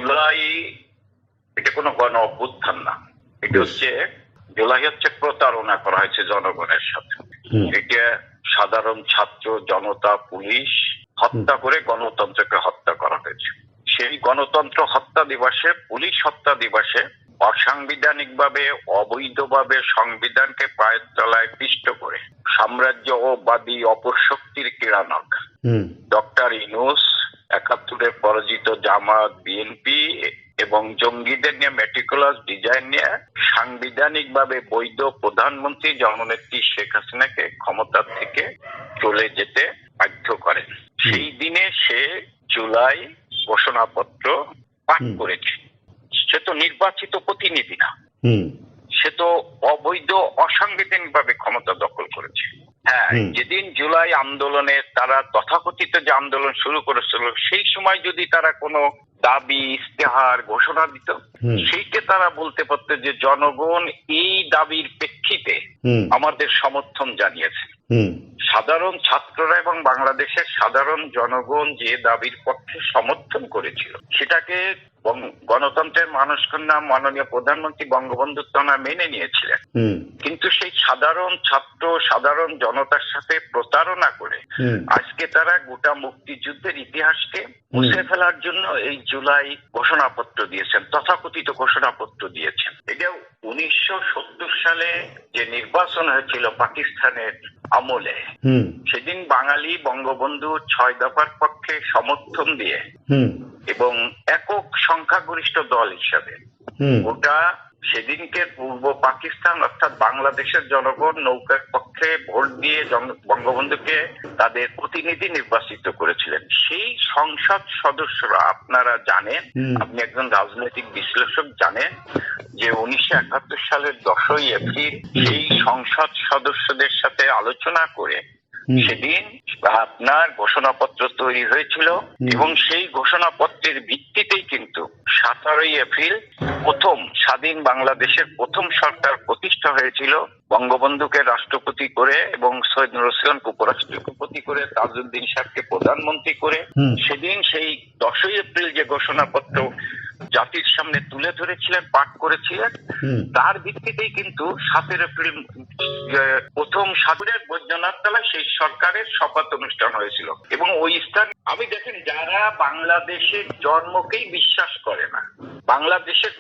জুলাই এটা কোনো গণ অভ্যুত্থান না, এটা হচ্ছে জুলাই হচ্ছে প্রতারণা করা হয়েছে জনগণের সাথে। এটা সাধারণ ছাত্র জনতা পুলিশ হত্যা করে গণতন্ত্রকে হত্যা করা হয়েছে। সেই গণতন্ত্র হত্যা দিবসে, পুলিশ হত্যা দিবসে অসাংবিধানিকভাবে অবৈধভাবে সংবিধানকে পায়ের তলায় পিষ্ট করে সাম্রাজ্যবাদী অপশক্তির ক্রীড়ানক ডক্টর ইউনূস, ৭১-এর পরাজিত জামাত বিএনপি এবং জঙ্গিদের নিয়ে মেটিকুলাস ডিজাইন নিয়ে সাংবিধানিকভাবে বৈধ প্রধানমন্ত্রী জননেত্রী শেখ হাসিনাকে ক্ষমতা থেকে চলে যেতে বাধ্য করেন। সেই দিনে সে জুলাই ঘোষণাপত্র পাঠ করেছে। সে তো নির্বাচিত প্রতিনিধি না, সে তো অবৈধ অসাংবিধানিক ভাবে ক্ষমতা দখল করেছে। হ্যাঁ, যেদিন জুলাই আন্দোলনে তারা তথাকথিত যে আন্দোলন শুরু করেছিল, সেই সময় যদি তারা কোনো দাবি ইস্তেহার ঘোষণা দিত, সেইকে তারা বলতে পারত যে জনগণ এই দাবির প্রেক্ষিতে আমাদের সমর্থন জানিয়েছে। সাধারণ ছাত্ররা এবং বাংলাদেশের সাধারণ জনগণ যে দাবির পক্ষে সমর্থন করেছিল, সেটাকে গণতন্ত্রের মানসকন্যা মাননীয় প্রধানমন্ত্রী বঙ্গবন্ধু তারা মেনে নিয়েছিলেন। কিন্তু সেই সাধারণ ছাত্র সাধারণ জনতার সাথে প্রতারণা করে আজকে তারা গোটা মুক্তিযুদ্ধের ইতিহাসকে মুছে ফেলার জন্য এই জুলাই ঘোষণাপত্র দিয়েছেন, তথাকথিত ঘোষণাপত্র দিয়েছেন। এটা ১৯৭০ সালে যে নির্বাচন হয়েছিল পাকিস্তানের আমলে, সেদিন বাঙালি বঙ্গবন্ধু ৬ দফার পক্ষে সমর্থন দিয়ে এবং একক সংখ্যাগরিষ্ঠ দল হিসাবে ওটা সেদিনকে পূর্ব পাকিস্তান অর্থাৎ বাংলাদেশের জনগণ নৌকার পক্ষে ভোট দিয়ে বঙ্গবন্ধুকে তাদের প্রতিনিধি নির্বাচিত করেছিলেন। সেই সংসদ সদস্যরা, আপনারা জানেন, আপনি একজন রাজনৈতিক বিশ্লেষক, জানেন যে ১৯৭১ সালের ১০ই এপ্রিল সেই সংসদ সদস্যদের সাথে আলোচনা করে সেদিন আপনার ঘোষণাপত্র তৈরি হয়েছিল এবং সেই ঘোষণাপত্রের ভিত্তিতেই কিন্তু ১৭ই এপ্রিল প্রথম স্বাধীন বাংলাদেশের প্রথম সরকার প্রতিষ্ঠা হয়েছিল, বঙ্গবন্ধুকে রাষ্ট্রপতি করে এবং সৈয়দ নূরুজ্জামানকে উপরাষ্ট্রপতি করে, তাজউদ্দিন সাহেবকে প্রধানমন্ত্রী করে সেদিন সেই 10ই এপ্রিল যে ঘোষণাপত্র জাতির সামনে তুলে ধরেছিলেন, পাঠ করেছিলেন, তার ভিত্তিতেই কিন্তু ৭ এপ্রিল প্রথম সাধুরের বৈদ্যনাথ তলায় সেই সরকারের শপথ অনুষ্ঠান হয়েছিল। এবং ওই স্থান আমি দেখেন, যারা বাংলাদেশের জন্মকেই বিশ্বাস করে না, বাংলাদেশের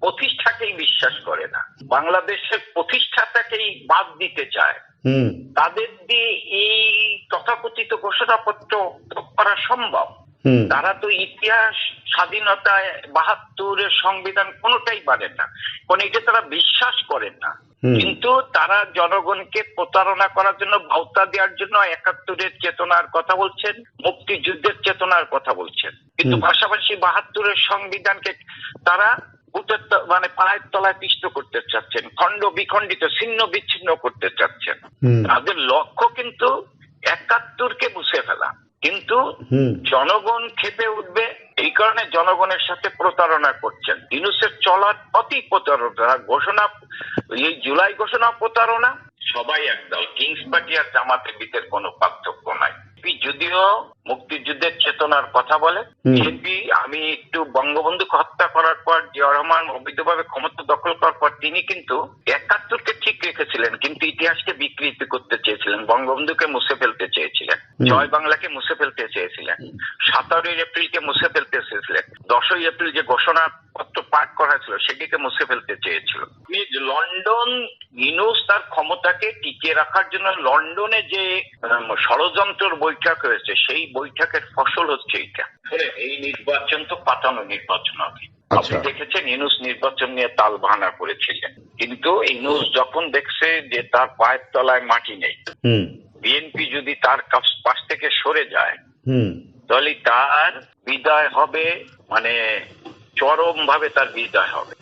প্রতিষ্ঠাকেই বিশ্বাস করে না, বাংলাদেশের প্রতিষ্ঠাতাকেই বাদ দিতে চায়, তাদের দিয়ে এই তথাকথিত ঘোষণাপত্র করা সম্ভব? তারা তো ইতিহাস, স্বাধীনতায় ৭২-এর সংবিধান কোনোটাই পারেন না, কারণ এটা তারা বিশ্বাস করেন না। কিন্তু তারা জনগণকে প্রতারণা করার জন্য, ভাওতা দেওয়ার জন্য ৭১-এর চেতনার কথা বলছেন, মুক্তিযুদ্ধের চেতনার কথা বলছেন, কিন্তু পাশাপাশি ৭২-এর সংবিধানকে তারা মানে পায়ের তলায় পিষ্ট করতে চাচ্ছেন, খণ্ড বিখণ্ডিত, ছিন্ন বিচ্ছিন্ন করতে চাচ্ছেন। তাদের লক্ষ্য কিন্তু ৭১-কে মুছে ফেলা। কিন্তু জনগণ খেপে উঠবে, এই কারণে জনগণের সাথে প্রতারণা করছেন। ইউনূসের চলার অতি প্রতারণা, ঘোষণা, এই জুলাই ঘোষণা প্রতারণা। সবাই একদল, কিংস পার্টি আর জামাতের ভিতরে কোনো পার্থক্য নাই। যদিও মুক্তিযুদ্ধের চেতনার কথা বলে, বিএনপি, আমি একটু বঙ্গবন্ধুকে হত্যা করার পর, জিয়া রহমান অবৈধভাবে ক্ষমতা দখল করার পর তিনি কিন্তু ৭১-কে ঠিক রেখেছিলেন, কিন্তু ইতিহাসকে বিকৃতি করতে চেয়েছিলেন, বঙ্গবন্ধুকে মুছে ফেলতে চেয়েছিলেন, জয় বাংলাকে মুছে ফেলতে চেয়েছিলেন, ১৭ই এপ্রিলকে মুছে ফেলতে চেয়েছিলেন, ১০ই এপ্রিল যে ঘোষণাপত্র পাঠ করা হয়েছিল সেটিকে মুছে ফেলতে চেয়েছিল। লন্ডন, ইউনূস তার ক্ষমতাকে টিকিয়ে রাখার জন্য লন্ডনে যে ষড়যন্ত্রের বৈঠক হয়েছে, সেই বৈঠকের ফসল হচ্ছে এইটা। এই নির্বাচন তো পাতানো নির্বাচন হবে। আপনি দেখেছেন ইউনূস নির্বাচন নিয়ে তাল বাহানা করেছিলেন, কিন্তু ইউনূস যখন দেখছে যে তার পায়ের তলায় মাটি নেই, বিএনপি যদি তার পাশ থেকে সরে যায়, তাহলে তার বিদায় হবে, মানে চরম ভাবে তার বিদায় হবে।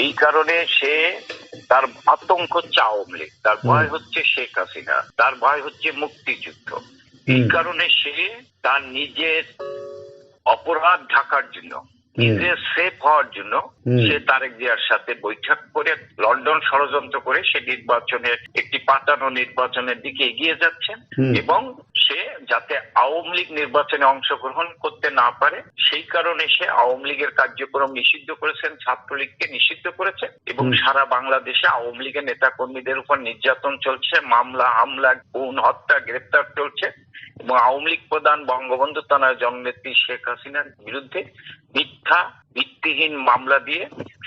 এই কারণে সে, তার আতঙ্ক হচ্ছে আওয়ামী লীগ, তার ভয় হচ্ছে শেখ হাসিনা, তার ভয় হচ্ছে মুক্তিযুদ্ধ। এই কারণে সে তার নিজের অপরাধ ঢাকার জন্য, নিজের সেফ হওয়ার জন্য সে তারেক জিয়ার সাথে বৈঠক করে লন্ডন ষড়যন্ত্র করে সে নির্বাচনের, একটি পাতানো নির্বাচনের দিকে এগিয়ে যাচ্ছেন এবং সে যাতে আওয়ামী লীগ নির্বাচনে অংশগ্রহণ করতে না পারে সেই কারণে সে আওয়ামী লীগের কার্যক্রম নিষিদ্ধ করেছেন, ছাত্রলীগকে নিষিদ্ধ করেছে এবং সারা বাংলাদেশে আওয়ামী লীগের নেতা কর্মীদের উপর নির্যাতন চলছে, মামলা হামলা খুন হত্যা গ্রেপ্তার চলছে এবং আওয়ামী লীগ প্রধান বঙ্গবন্ধু তার জননেত্রী শেখ হাসিনার বিরুদ্ধে মিথ্যা ভিত্তিহীন মামলা দিয়ে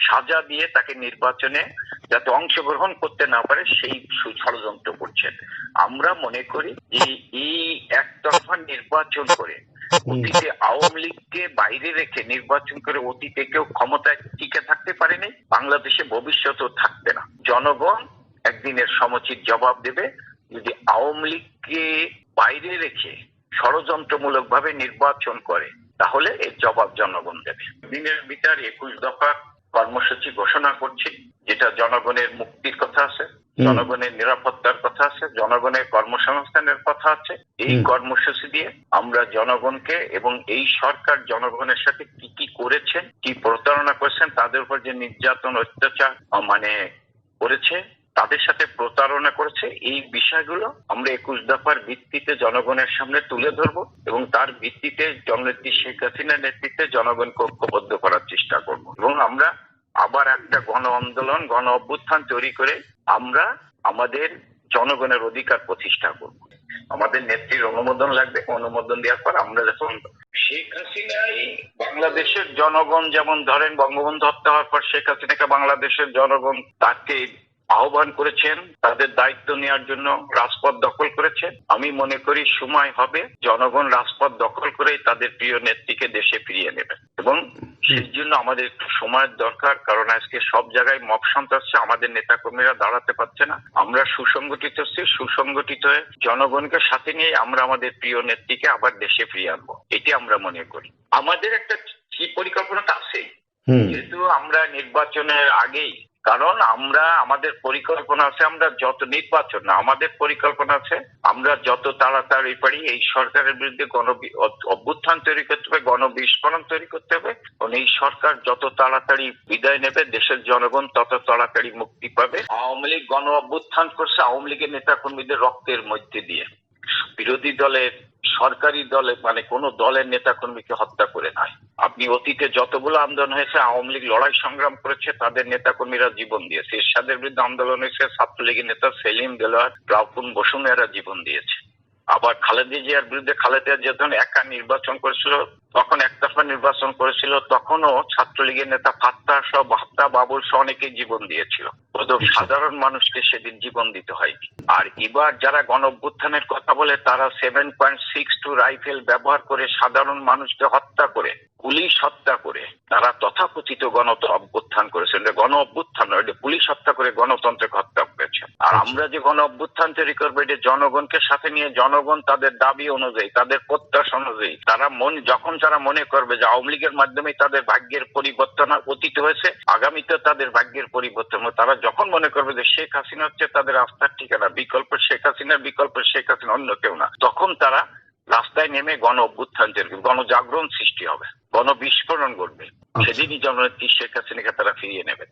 সাজা দিয়ে তাকে নির্বাচনে যাতে অংশগ্রহণ করতে না পারে সেই ষড়যন্ত্র করছেন। আমরা মনে করি যে এই একতরফা নির্বাচন করে অতীতে আওয়ামী লীগকে বাইরে রেখে নির্বাচন করে অতীতে কেউ ক্ষমতায় টিকে থাকতে পারেনি, বাংলাদেশে ভবিষ্যতেও থাকবে না। জনগণ একদিনের সমুচিত জবাব দেবে। যদি আওয়ামী লীগকে বাইরে রেখে ষড়যন্ত্রমূলক ভাবে নির্বাচন করে তাহলে এর জবাব জনগণ দেবে। দিনের ভিতর 21 দফা কর্মসূচি ঘোষণা করছি, যেটা জনগণের মুক্তির কথা আছে, জনগণের নিরাপত্তার কথা আছে, জনগণের কর্মসংস্থানের কথা আছে। এই কর্মসূচি দিয়ে আমরা জনগণকে এবং এই সরকার জনগণের সাথে কি কি করেছেন, কি প্রতারণা করেছেন, তাদের উপর যে নির্যাতন অত্যাচার করেছে, তাদের সাথে প্রতারণা করেছে, এই বিষয়গুলো আমরা 21 দফার ভিত্তিতে জনগণের সামনে তুলে ধরবো এবং তার ভিত্তিতে জননেত্রী শেখ হাসিনার নেতৃত্বে জনগণকে ঐক্যবদ্ধ করার চেষ্টা করব এবং আমরা আবার একটা গণ আন্দোলন, গণ অভ্যুত্থান তৈরি করে আমরা আমাদের জনগণের অধিকার প্রতিষ্ঠা করব। আমাদের নেত্রীর অনুমোদন লাগবে, অনুমোদন দেওয়ার পর আমরা যখন শেখ হাসিনাই বাংলাদেশের জনগণ, যেমন ধরেন বঙ্গবন্ধু হত্যা হওয়ার পর শেখ হাসিনাকে বাংলাদেশের জনগণ তাকে আহ্বান করেছেন তাদের দায়িত্ব নেওয়ার জন্য, রাজপথ দখল করেছেন। আমি মনে করি সময় হবে জনগণ রাজপথ দখল করে তাদের প্রিয় নেত্রীকে দেশে ফিরিয়ে নেবে এবং সেই জন্য আমাদের একটু সময়ের দরকার, কারণ আজকে সব জায়গায় মব সন্ত্রাস, আমাদের নেতা কর্মীরা দাঁড়াতে পারছে না। আমরা সুসংগঠিত হচ্ছি, সুসংগঠিত হয়ে জনগণকে সাথে নিয়ে আমরা আমাদের প্রিয় নেত্রীকে আবার দেশে ফিরিয়ে আনবো, এটি আমরা মনে করি। আমাদের একটা কি পরিকল্পনাটা আছে, যেহেতু আমরা নির্বাচনের আগেই, কারণ আমরা আমাদের পরিকল্পনা আছে, আমরা যত নির্বাচন না, আমাদের পরিকল্পনা আছে আমরা যত তাড়াতাড়ি পারি এই সরকারের বিরুদ্ধে অভ্যুত্থান তৈরি করতে হবে, গণবিস্ফোরণ তৈরি করতে হবে এবং এই সরকার যত তাড়াতাড়ি বিদায় নেবে দেশের জনগণ তত তাড়াতাড়ি মুক্তি পাবে। আওয়ামী লীগ গণ অভ্যুত্থান করছে আওয়ামী লীগের নেতা কর্মীদের রক্তের মধ্যে দিয়ে, বিরোধী দলের সরকারি দলে কোন দলের নেতা কর্মীকে হত্যা করে নাই। আপনি অতীতে যতগুলো আন্দোলন হয়েছে আওয়ামী লীগ লড়াই সংগ্রাম করেছে, তাদের নেতা কর্মীরা জীবন দিয়েছে। এরশাদের বিরুদ্ধে আন্দোলন হয়েছে, ছাত্রলীগের নেতা সেলিম দেলোয়ার, রাউফুন বসুন এরা জীবন দিয়েছে। আবার খালেদা জিয়ার বিরুদ্ধে, খালেদা জিয়া যখন একা নির্বাচন করেছিল, তখন একতরফা নির্বাচন করেছিল, তখনও ছাত্রলীগের নেতা ফাত্তাহ সহ বাবুল সহ অনেকেই জীবন দিয়েছিল। সাধারণ মানুষকে সেদিন জীবন দিতে হয়নি। আর এবার যারা গণ অভ্যুত্থানের কথা বলে তারা 7.62 রাইফেল ব্যবহার করে সাধারণ মানুষকে হত্যা করে, পুলিশ হত্যা করে তারা তথাকথিত অভ্যুত্থান করেছেন। গণ অভ্যুত্থান নয়, পুলিশ হত্যা করে গণতন্ত্রকে হত্যা করেছে। আর আমরা যে গণ অভ্যুত্থান তৈরি করবো এটা জনগণকে সাথে নিয়ে, জনগণ তাদের দাবি অনুযায়ী, তাদের প্রত্যাশা অনুযায়ী যখন তারা মনে করবে যে আওয়ামী লীগের মাধ্যমে তাদের ভাগ্যের পরিবর্তন অতীত হয়েছে, আগামীতে তাদের ভাগ্যের পরিবর্তন হবে, তারা যখন মনে করবে যে শেখ হাসিনা হচ্ছে তাদের আস্থার ঠিকানা, বিকল্প শেখ হাসিনার বিকল্প শেখ হাসিনা অন্য কেউ না, তখন তারা রাস্তায় নেমে গণ অভ্যুত্থান তৈরি করবে, গণজাগরণ সৃষ্টি হবে, গণবিস্ফোরণ ঘটবে। সেদিনই জননেত্রী শেখ হাসিনাকে তারা ফিরিয়ে নেবে।